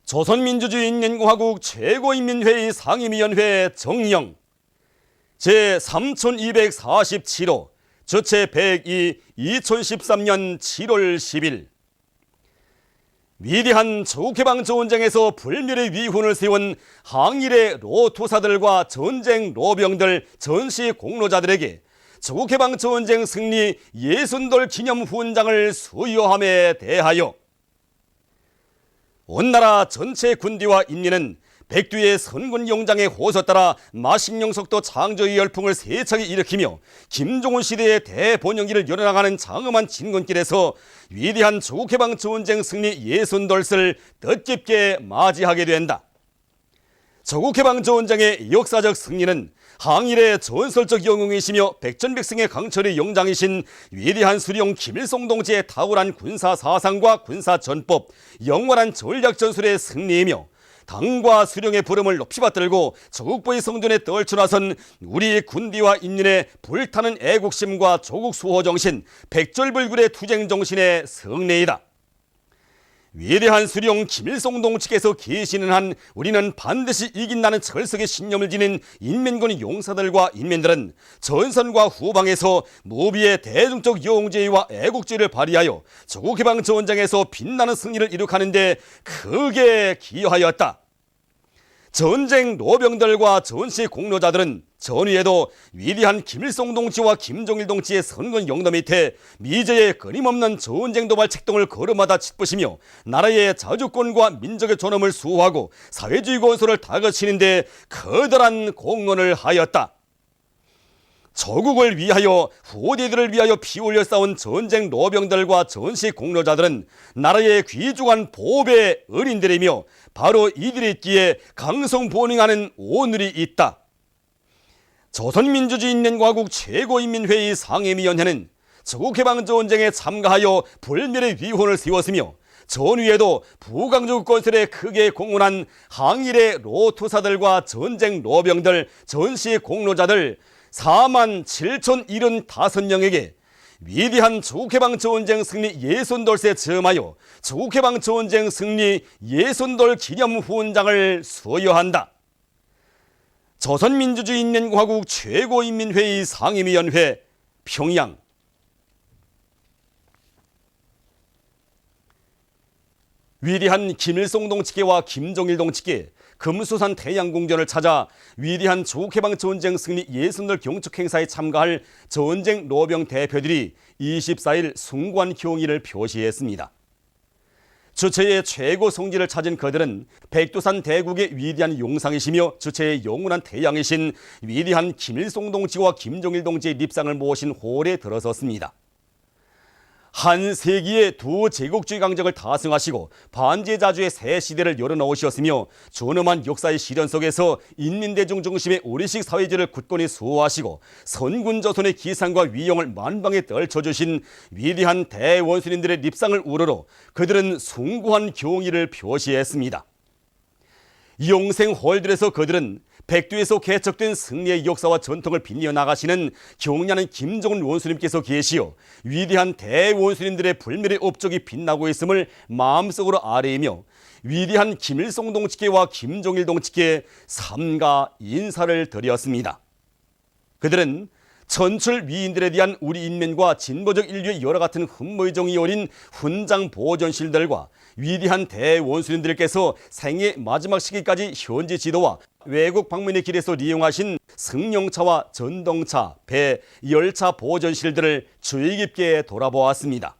조선민주주의인민공화국 최고인민회의 상임위원회 정령 제3247호 저체 102 2013년 7월 10일 위대한 조국해방전쟁에서 불멸의 위훈을 세운 항일의 로투사들과 전쟁 로병들 전시 공로자들에게 조국해방전쟁 승리 예순돌 기념 훈장을 수여함에 대하여 온 나라 전체 군대와 인민은 백두의 선군 영장의 호소 따라 마식령석도 창조의 열풍을 세차게 일으키며 김종훈 시대의 대본영기를 열어나가는 장엄한 진군길에서 위대한 조국해방전쟁 승리 예순돌을 뜻깊게 맞이하게 된다. 조국해방전쟁의 역사적 승리는 항일의 전설적 영웅이시며 백전백승의 강철의 영장이신 위대한 수령 김일성 동지의 탁월한 군사사상과 군사전법, 영원한 전략전술의 승리이며 당과 수령의 부름을 높이 받들고 조국보위 성전에 떨쳐나선 우리 군대와 인민의 불타는 애국심과 조국수호정신, 백절불굴의 투쟁정신의 승리이다. 위대한 수령 김일성 동지께서 계시는 한 우리는 반드시 이긴다는 철석의 신념을 지닌 인민군 용사들과 인민들은 전선과 후방에서 무비의 대중적 영웅주의와 애국주의를 발휘하여 조국해방전쟁에서 빛나는 승리를 이룩하는 데 크게 기여하였다. 전쟁 노병들과 전시 공로자들은 전위에도 위대한 김일성 동지와 김정일 동지의 선군 영도 밑에 미제의 끊임없는 전쟁 도발 책동을 걸음마다 짚으시며 나라의 자주권과 민족의 존엄을 수호하고 사회주의 건설을 다그치는 데 커다란 공헌을 하였다. 조국을 위하여 후대들을 위하여 피 흘려 싸운 전쟁 노병들과 전시 공로자들은 나라의 귀중한 보배 어린들이며 바로 이들이 있기에 강성본행하는 오늘이 있다. 조선민주주의인민공화국 최고인민회의 상임위원회는 조국해방전쟁에 참가하여 불멸의 위훈을 세웠으며 전위에도 부강조국 건설에 크게 공헌한 항일의 로투사들과 전쟁 노병들, 전시 공로자들 47,075명에게 위대한 조국해방전쟁 승리 예순돌에 첨하여 조국해방전쟁 승리 예순돌 기념 훈장을 수여한다. 조선민주주의인민공화국 최고인민회의 상임위원회 평양. 위대한 김일성 동지께와 김정일 동지께 금수산 태양궁전을 찾아 위대한 조국해방전쟁 승리 예순돌 경축행사에 참가할 전쟁 노병 대표들이 24일 숭고한 경의를 표시했습니다. 주체의 최고 성지를 찾은 그들은 백두산 대국의 위대한 용상이시며 주체의 영원한 태양이신 위대한 김일성 동지와 김정일 동지의 립상을 모신 홀에 들어섰습니다. 한 세기의 두 제국주의 강적을 타승하시고 반제자주의 새 시대를 열어놓으셨으며 존엄한 역사의 시련 속에서 인민대중 중심의 우리식 사회주의를 굳건히 수호하시고 선군조선의 기상과 위용을 만방에 떨쳐주신 위대한 대원수님들의 립상을 우러러 그들은 숭고한 경의를 표시했습니다. 영생 홀들에서 그들은 백두에서 개척된 승리의 역사와 전통을 빛내어 나가시는 경량한 김정은 원수님께서 계시어 위대한 대원수님들의 불멸의 업적이 빛나고 있음을 마음속으로 아뢰이며 위대한 김일성 동지께와 김정일 동지께 삼가 인사를 드렸습니다. 그들은 천출 위인들에 대한 우리 인민과 진보적 인류의 여러 같은 흠모의 정이 어린 훈장 보존실들과 위대한 대원수님들께서 생애 마지막 시기까지 현지 지도와 외국 방문의 길에서 이용하신 승용차와 전동차, 배, 열차 보존실들을 주의 깊게 돌아보았습니다.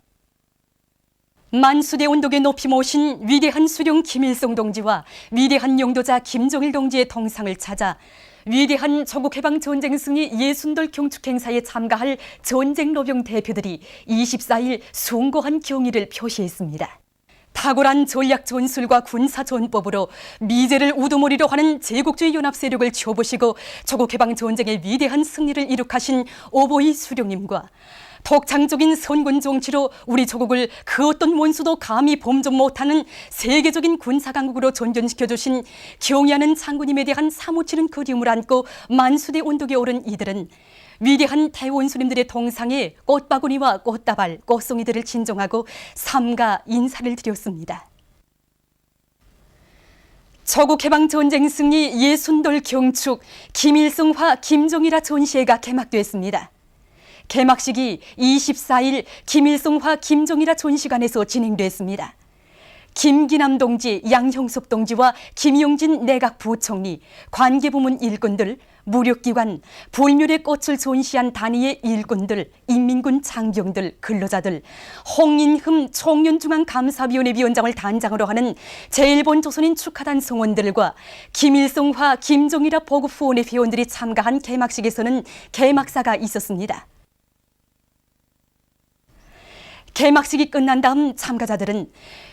만수대 온독에 높이 모신 위대한 수령 김일성 동지와 위대한 용도자 김정일 동지의 동상을 찾아 위대한 조국해방전쟁 승리 예순돌 경축행사에 참가할 전쟁로병 대표들이 24일 숭고한 경의를 표시했습니다. 탁월한 전략 전술과 군사 전법으로 미제를 우두머리로 하는 제국주의 연합 세력을 쳐부시고 조국해방전쟁의 위대한 승리를 이룩하신 오보이 수령님과 독창적인 선군 정치로 우리 조국을 그 어떤 원수도 감히 범접 못하는 세계적인 군사강국으로 전전시켜주신 경의하는 장군님에 대한 사무치는 그리움을 안고 만수대 온독에 오른 이들은 위대한 대원수님들의 동상에 꽃바구니와 꽃다발, 꽃송이들을 진정하고 삼가 인사를 드렸습니다. 조국해방전쟁 승리 예순돌 경축 김일성화 김정일화 전시회가 개막됐습니다. 개막식이 24일 김일성화 김정일화 전시관에서 진행됐습니다. 김기남 동지, 양형섭 동지와 김용진 내각 부총리, 관계부문 일꾼들, 무력기관, 불멸의 꽃을 전시한 단위의 일꾼들, 인민군 장병들, 근로자들, 홍인흠 청년중앙감사위원회 위원장을 단장으로 하는 제1본 축하단 성원들과 김일성화 김정일화 보급후원회 회원들이 참가한 개막식에서는 개막사가 있었습니다. 개막식이 끝난 다음 참가자들은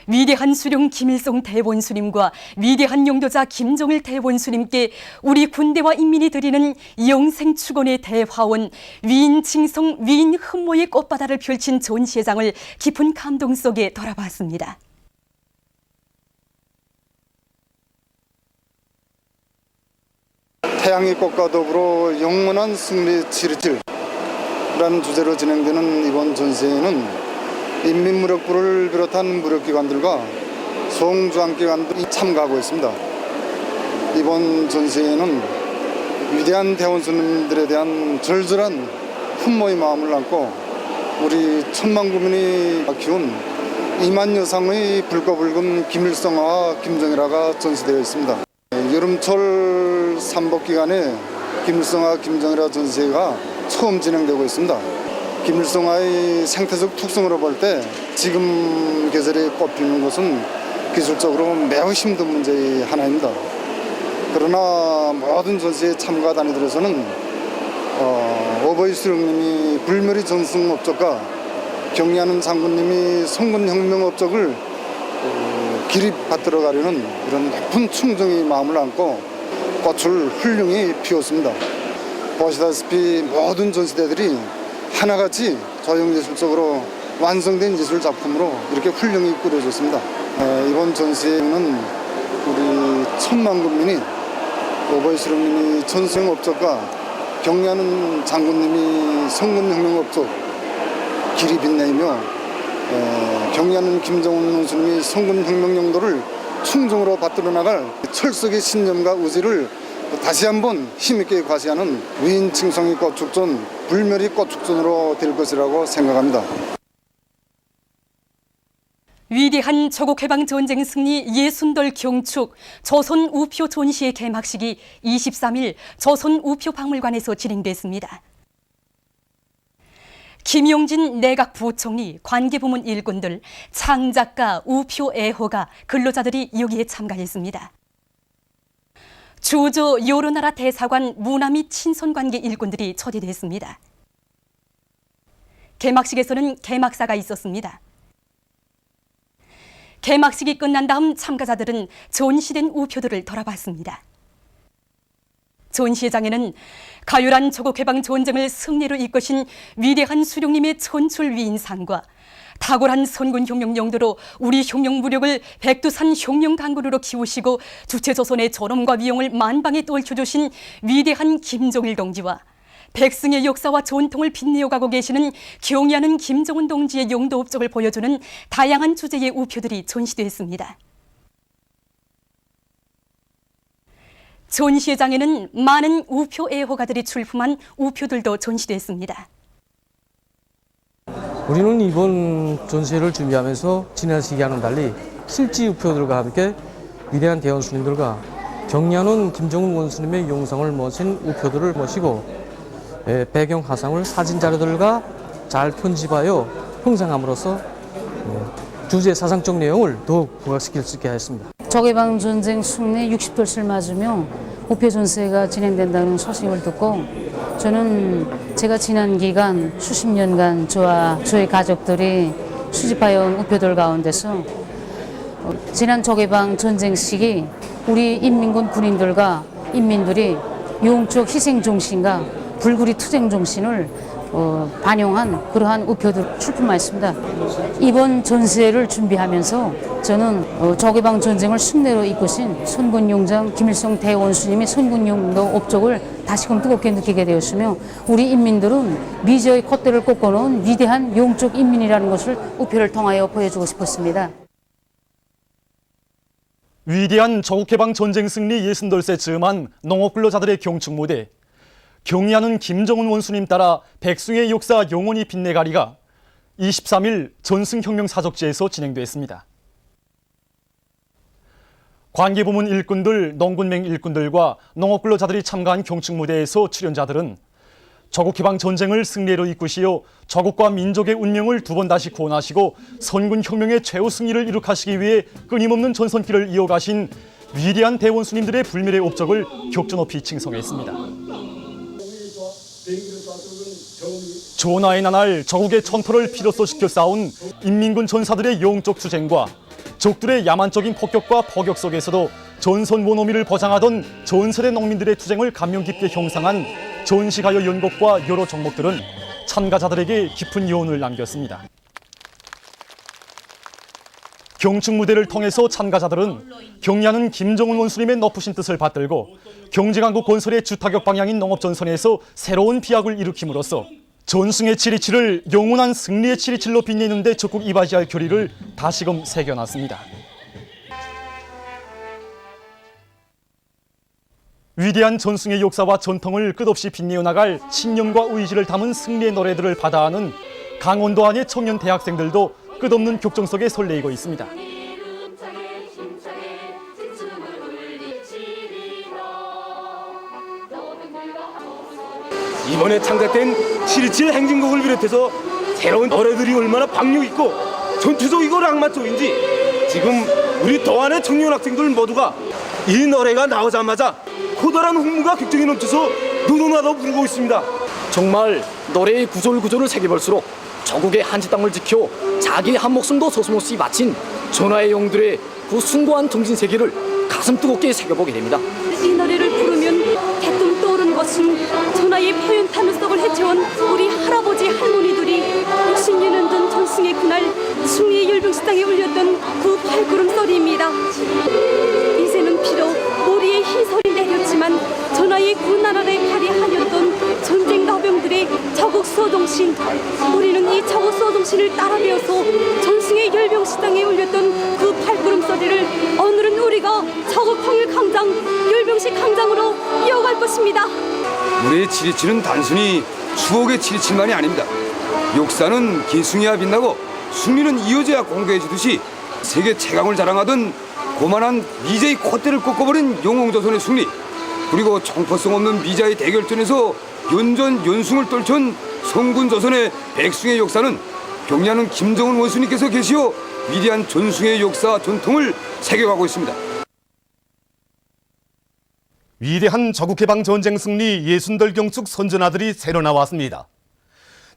위대한 수령 김일성 대원수님과 위대한 용도자 김정일 대원수님께 우리 군대와 인민이 드리는 영생 축원의 대화원 위인 칭성 위인 흠모의 꽃바다를 펼친 전시회장을 깊은 감동 속에 돌아봤습니다. 태양의 꽃과 더불어 영원한 승리 치르질이라는 주제로 진행되는 이번 전시회는 인민무력부를 비롯한 무력기관들과 소홍주한기관들이 참가하고 있습니다. 이번 전시회에는 위대한 대원수님들에 대한 절절한 흠모의 마음을 안고 우리 천만 국민이 키운 2만 여상의 붉고 김일성화와 김정일화가 전시되어 있습니다. 여름철 삼복 기간에 김일성화 김정일화 전시회가 처음 진행되고 있습니다. 김일성화의 생태적 특성으로 볼 때 지금 계절에 꽃피는 것은 기술적으로 매우 힘든 문제의 하나입니다. 그러나 모든 전시회 참가단위들에서는 어버이 수령님이 불멸의 전승업적과 경리하는 장군님이 성군혁명업적을 길이 받들어 가려는 이런 높은 충정의 마음을 안고 꽃을 훌륭히 피웠습니다. 보시다시피 모든 전시대들이 하나같이 조형예술적으로 완성된 예술 작품으로 이렇게 훌륭히 꾸려졌습니다. 이번 전시회는 우리 천만 국민이 어버이 수령님이 전승업적과 경리하는 장군님이 성군혁명업적 길이 빛내며 경리하는 김정은 원수님이 성군혁명 용도를 충정으로 받들어 나갈 철석의 신념과 의지를 다시 한번 힘있게 과시하는 위인 칭성의 꽃축전, 불멸의 꽃축전으로 될 것이라고 생각합니다. 위대한 조국해방전쟁 승리 예순돌 경축 조선 우표 전시회 개막식이 23일 조선 우표 박물관에서 진행됐습니다. 김용진 내각 부총리, 관계부문 일꾼들, 창작가, 우표 애호가, 근로자들이 여기에 참가했습니다. 주조 여러나라 대사관 문화 및 친선관계 일꾼들이 초대됐습니다. 개막식에서는 개막사가 있었습니다. 개막식이 끝난 다음 참가자들은 전시된 우표들을 돌아봤습니다. 전시회장에는 가열한 조국해방 전쟁을 승리로 이끄신 위대한 수령님의 천출 위인상과 탁월한 선군 혁명 용도로 우리 혁명 무력을 백두산 혁명 강군으로 키우시고 주체조선의 존엄과 위용을 만방에 떨쳐주신 위대한 김정일 동지와 백승의 역사와 전통을 빛내어가고 계시는 경의하는 김정은 동지의 용도 업적을 보여주는 다양한 주제의 우표들이 전시됐습니다. 전시회장에는 많은 우표 애호가들이 출품한 우표들도 전시됐습니다. 우리는 이번 전시회를 준비하면서 지난 시기와는 달리 실지 우표들과 함께 위대한 대원수님들과 경리하는 김정은 원수님의 용성을 모신 우표들을 모시고 배경 화상을 사진 자료들과 잘 편집하여 형상함으로써 주제 사상적 내용을 더욱 부각시킬 수 있게 하였습니다. 조국해방 전쟁 승리 60돌을 맞으며 우표 전시회가 진행된다는 소식을 듣고 저는 제가 지난 기간 수십 년간 저와 저의 가족들이 수집하여온 우표들 가운데서 지난 조국해방 전쟁 시기 우리 인민군 군인들과 인민들이 영적 희생 정신과 불굴의 투쟁 정신을 반영한 그러한 우표들 출품하였습니다. 이번 전시회를 준비하면서 저는 조국해방 전쟁을 승리로 이끄신 선군용장 김일성 대원수님의 선군용도 업적을 다시금 뜨겁게 느끼게 되었으며 우리 인민들은 미저의 콧대를 꺾어놓은 위대한 영적 인민이라는 것을 우표를 통하여 보여주고 싶었습니다. 위대한 조국해방 전쟁 승리 60돌세 즈음한 농업근로자들의 경축 무대, 경의하는 김정은 원수님 따라 백승의 역사 영원히 빛내가리가 23일 전승혁명 사적지에서 진행됐습니다. 관계부문 일꾼들, 농군맹 일꾼들과 농업근로자들이 참가한 경축 무대에서 출연자들은 조국해방 전쟁을 승리로 이끄시어 조국과 민족의 운명을 두 번 다시 구원하시고 선군혁명의 최후 승리를 이룩하시기 위해 끊임없는 전선길을 이어가신 위대한 대원수님들의 불멸의 업적을 격조 높이 칭송했습니다. 전하의 나날 조국의 천토를 피로써 지켜 싸운 인민군 전사들의 영적 투쟁과 적들의 야만적인 폭격과 포격 속에서도 전선 원어미를 보장하던 전설의 농민들의 투쟁을 감명 깊게 형상한 전시가요 연극과 여러 종목들은 참가자들에게 깊은 여운을 남겼습니다. 경축 무대를 통해서 참가자들은 경의하는 김정은 원수님의 높으신 뜻을 받들고 경제강국 건설의 주타격 방향인 농업전선에서 새로운 비약을 일으킴으로써 전승의 727을 영원한 승리의 727로 빛내는 데 적극 이바지할 결의를 다시금 새겨놨습니다. 위대한 전승의 역사와 전통을 끝없이 빛내어 나갈 신념과 의지를 담은 승리의 노래들을 받아하는 강원도 안의 청년 대학생들도 끝없는 격정 속에 설레이고 있습니다. 이번에 창작된 7.27 행진곡을 비롯해서 새로운 노래들이 얼마나 박력 있고 전투적이고 낭만적인지 지금 우리 도안의 청년 학생들 모두가 이 노래가 나오자마자 커다란 흥무가 격정이 넘쳐서 노동나도 부르고 있습니다. 정말 노래의 구절구절을 새겨볼수록 조국의 한지 땅을 지켜 자기의 한 목숨도 서슴없이 바친 전하의 영들의 그 숭고한 정신 세계를 가슴 뜨겁게 새겨보게 됩니다. 이 노래를 부르면 대뜸 떠오르는 것은 전하의 표현탄 썩을 헤쳐온 우리 할아버지 할머니들이 60년은 전 전승의 그날 숭의 열병식당에 울렸던 그 발걸음 소리입니다. 이제는 비록 머리에 흰 소리 내렸지만 전하의 군나라의 팔이 하였던 전쟁 노병들의 저국 소동신, 우리는 이 저국 소동신을 따라 배워서 전승의 열병식당에 울렸던 그 발걸음 소리를 오늘은 우리가 저국 통일 강장, 열병식 강장으로 이어갈 것입니다. 우리의 7.27은 단순히 추억의 7.27만이 아닙니다. 역사는 기승해야 빛나고 승리는 이어져야 공개해지듯이 세계 최강을 자랑하던 고만한 미제의 콧대를 꺾어버린 영웅조선의 승리, 그리고 총포성 없는 미자의 대결전에서 연전 연승을 떨쳐온 성군조선의 백승의 역사는 경의하는 김정은 원수님께서 계시어 위대한 전승의 역사 전통을 새겨가고 있습니다. 위대한 조국해방 전쟁 승리 60돌 경축 선전아들이 새로 나왔습니다.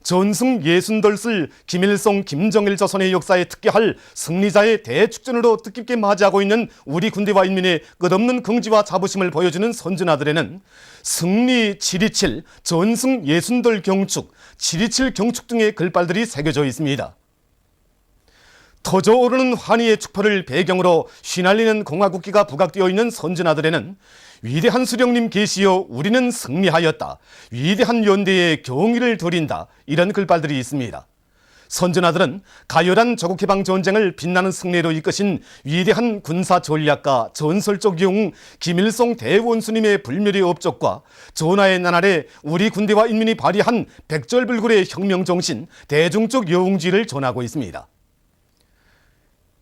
전승 60돌을 김일성, 김정일 조선의 역사에 특기할 승리자의 대축전으로 뜻깊게 맞이하고 있는 우리 군대와 인민의 끝없는 긍지와 자부심을 보여주는 선전아들에는 승리 7.27, 전승 60돌 경축, 7.27 경축 등의 글발들이 새겨져 있습니다. 터져오르는 환희의 축포를 배경으로 휘날리는 공화국기가 부각되어 있는 선전아들에는 위대한 수령님 계시어 우리는 승리하였다, 위대한 연대에 경의를 드린다, 이런 글발들이 있습니다. 선전아들은 가열한 조국해방 전쟁을 빛나는 승리로 이끄신 위대한 군사 전략가, 전설적 영웅 김일성 대원수님의 불멸의 업적과 전하의 나날에 우리 군대와 인민이 발휘한 백절불굴의 혁명정신, 대중적 영웅지를 전하고 있습니다.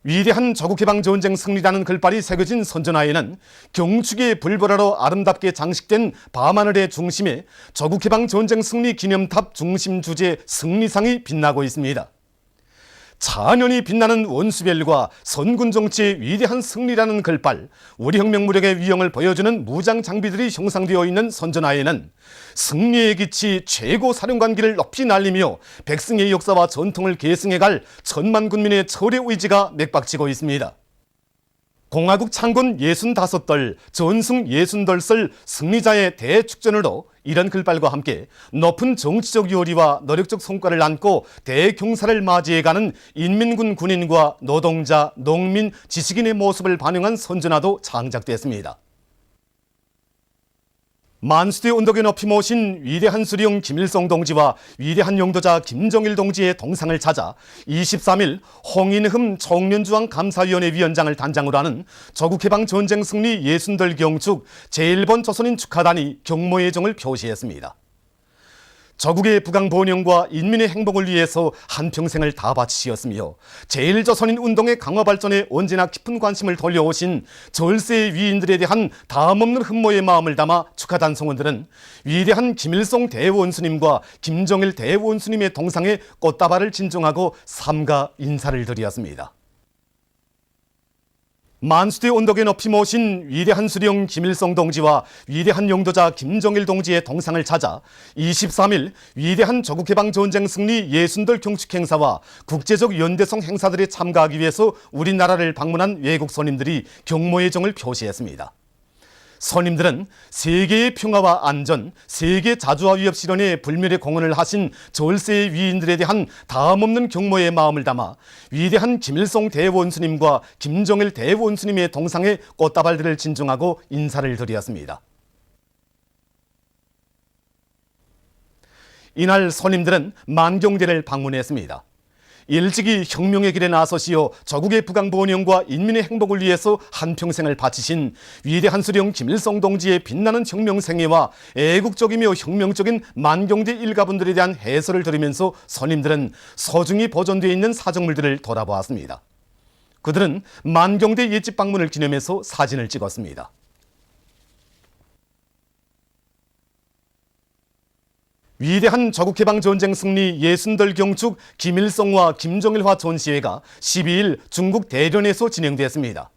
위대한 조국해방 전쟁 승리라는 글발이 새겨진 선전하에는 경축의 불보라로 아름답게 장식된 밤하늘의 중심에 조국해방 전쟁 승리 기념탑 중심 주제 승리상이 빛나고 있습니다. 찬연히 빛나는 원수별과 선군 정치의 위대한 승리라는 글발, 우리 혁명 무력의 위용을 보여주는 무장 장비들이 형상되어 있는 선전하에는 승리의 기치 최고 사령관기를 높이 날리며 백승의 역사와 전통을 계승해갈 천만 군민의 철의 의지가 맥박치고 있습니다. 공화국 창군 65돌, 전승 60돌설 승리자의 대축전으로 이런 글발과 함께 높은 정치적 요리와 노력적 성과를 안고 대경사를 맞이해가는 인민군 군인과 노동자, 농민, 지식인의 모습을 반영한 선전화도 창작됐습니다. 만수대 언덕에 높이 모신 위대한 수령 김일성 동지와 위대한 용도자 김정일 동지의 동상을 찾아 23일 홍인흠 청년주왕 감사위원회 위원장을 단장으로 하는 조국해방 전쟁 승리 예순들 경축 제1번 조선인 축하단이 경모의 정을 표시했습니다. 조국의 부강 번영과 인민의 행복을 위해서 한평생을 다 바치셨으며 제1조선인 운동의 강화 발전에 언제나 깊은 관심을 돌려오신 절세의 위인들에 대한 다함없는 흠모의 마음을 담아 축하단 성원들은 위대한 김일성 대원수님과 김정일 대원수님의 동상에 꽃다발을 진정하고 삼가 인사를 드렸습니다. 만수대 언덕에 높이 모신 위대한 수령 김일성 동지와 위대한 용도자 김정일 동지의 동상을 찾아 23일 위대한 조국해방전쟁 승리 예순들 경축 행사와 국제적 연대성 행사들에 참가하기 위해서 우리나라를 방문한 외국 손님들이 경모의 정을 표시했습니다. 손님들은 세계의 평화와 안전, 세계 자주화 위협 실현에 불멸의 공헌을 하신 절세의 위인들에 대한 다함없는 경모의 마음을 담아 위대한 김일성 대원수님과 김정일 대원수님의 동상에 꽃다발들을 진정하고 인사를 드렸습니다. 이날 손님들은 만경대를 방문했습니다. 일찍이 혁명의 길에 나서시어 조국의 부강 번영과 인민의 행복을 위해서 한평생을 바치신 위대한 수령 김일성 동지의 빛나는 혁명 생애와 애국적이며 혁명적인 만경대 일가분들에 대한 해설을 들으면서 손님들은 소중히 보존되어 있는 사정물들을 돌아보았습니다. 그들은 만경대 옛집 방문을 기념해서 사진을 찍었습니다. 위대한 조국해방전쟁 승리 예순들 경축 김일성과 김정일화 전시회가 12일 중국 대련에서 진행됐습니다.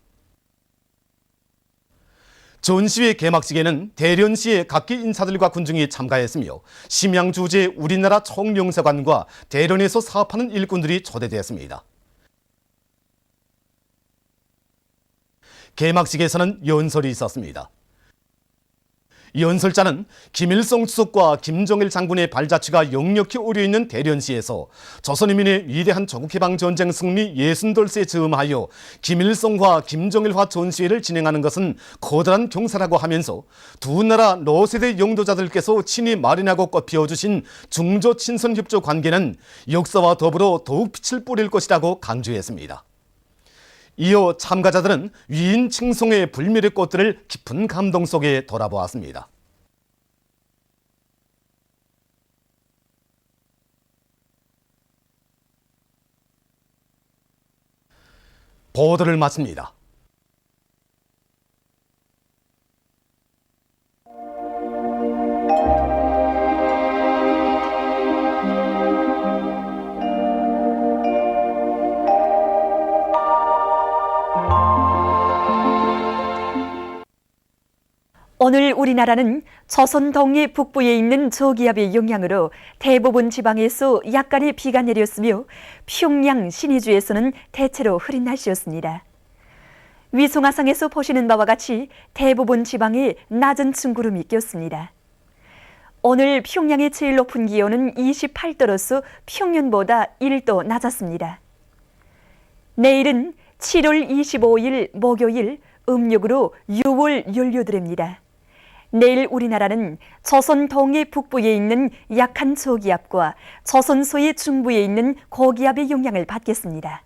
전시회 개막식에는 대련시의 각기 인사들과 군중이 참가했으며 심양 주재 우리나라 총영사관과 대련에서 사업하는 일꾼들이 초대됐습니다. 개막식에서는 연설이 있었습니다. 연설자는 김일성 주석과 김정일 장군의 발자취가 역력히 오려있는 대련시에서 조선인민의 위대한 조국해방전쟁 승리 예순돌세에 즈음하여 김일성과 김정일화 전시회를 진행하는 것은 커다란 경사라고 하면서 두 나라 노세대 영도자들께서 친히 마련하고 꽃피워주신 중조친선협조 관계는 역사와 더불어 더욱 빛을 뿌릴 것이라고 강조했습니다. 이어 참가자들은 위인 칭송의 불멸의 꽃들을 깊은 감동 속에 돌아보았습니다. 보도를 마칩니다. 오늘 우리나라는 조선 동해 북부에 있는 저기압의 영향으로 대부분 지방에서 약간의 비가 내렸으며 평양, 신의주에서는 대체로 흐린 날씨였습니다. 위성화상에서 보시는 바와 같이 대부분 지방에 낮은 층구름이 꼈습니다. 오늘 평양의 제일 높은 기온은 28도로서 평년보다 1도 낮았습니다. 내일은 7월 25일 목요일 음력으로 6월 연료드입니다. 내일 우리나라는 조선 동해 북부에 있는 약한 저기압과 조선 서해 중부에 있는 고기압의 영향을 받겠습니다.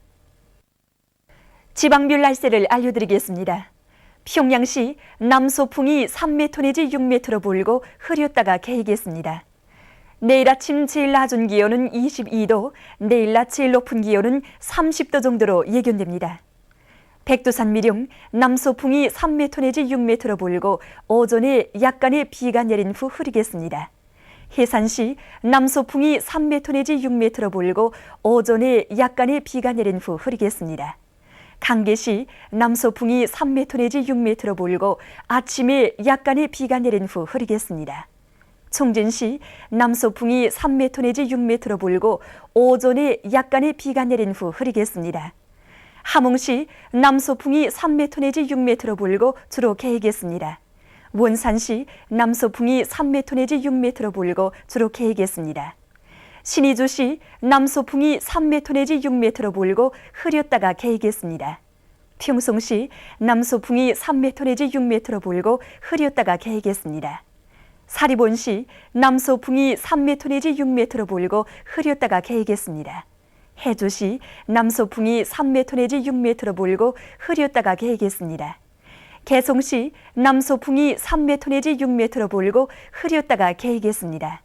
지방별 날씨를 알려드리겠습니다. 평양시 남서풍이 3m 내지 6m로 불고 흐렸다가 개이겠습니다. 내일 아침 제일 낮은 기온은 22도, 내일 낮 제일 높은 기온은 30도 정도로 예견됩니다. 백두산 미령 남서풍이 3m 내지 6m로 불고 오전에 약간의 비가 내린 후 흐리겠습니다. 해산시 남서풍이 3m 내지 6m로 불고 오전에 약간의 비가 내린 후 흐리겠습니다. 강계시 남서풍이 3m 내지 6m로 불고 아침에 약간의 비가 내린 후 흐리겠습니다. 청진시 남서풍이 3m 내지 6m로 불고 오전에 약간의 비가 내린 후 흐리겠습니다. 함흥시 남서풍이 3m 내지 6m로 불고 주로 개이겠습니다. 원산시 남서풍이 3m 내지 6m로 불고 주로 개이겠습니다. 신의주시 남서풍이 3m 내지 6m로 불고 흐렸다가 개이겠습니다. 평송시 남서풍이 3m 내지 6m로 불고 흐렸다가 개이겠습니다. 사리본시 남소풍이 3m 내지 6m로 불고 흐렸다가 개겠습니다. 해주시 남소풍이 3m 내지 6m로 불고 흐렸다가 개겠습니다. 개송시 남소풍이 3m 내지 6m로 불고 흐렸다가 개겠습니다.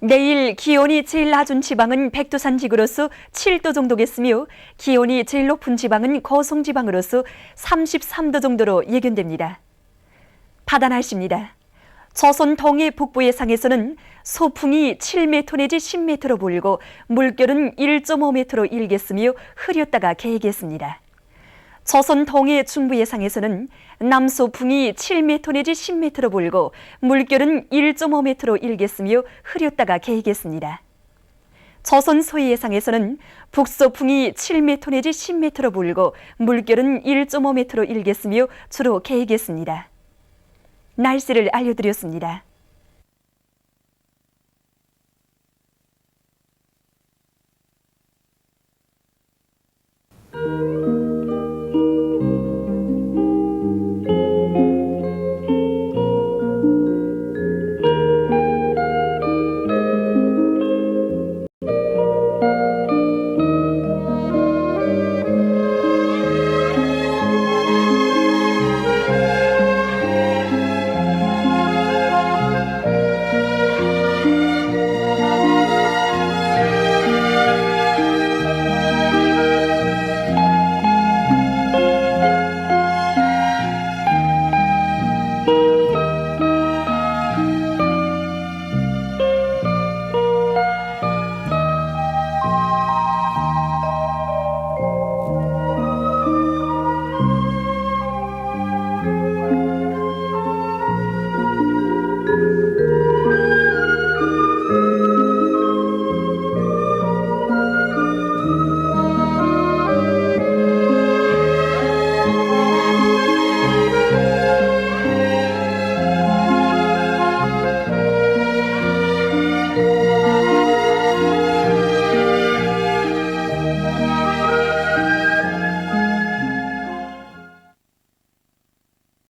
내일 기온이 제일 낮은 지방은 백두산 지구로서 7도 정도겠으며 기온이 제일 높은 지방은 거송 지방으로서 33도 정도로 예견됩니다. 바다 날씨입니다. 조선 동해 북부 해상에서는 소풍이 7m 내지 10m로 불고 물결은 1.5m로 일겠으며 흐렸다가 개겠습니다. 조선 동해 중부 해상에서는 남소풍이 7m 내지 10m로 불고 물결은 1.5m로 일겠으며 흐렸다가 개겠습니다. 조선 서해 해상에서는 북소풍이 7m 내지 10m로 불고 물결은 1.5m로 일겠으며 주로 개겠습니다. 날씨를 알려드렸습니다.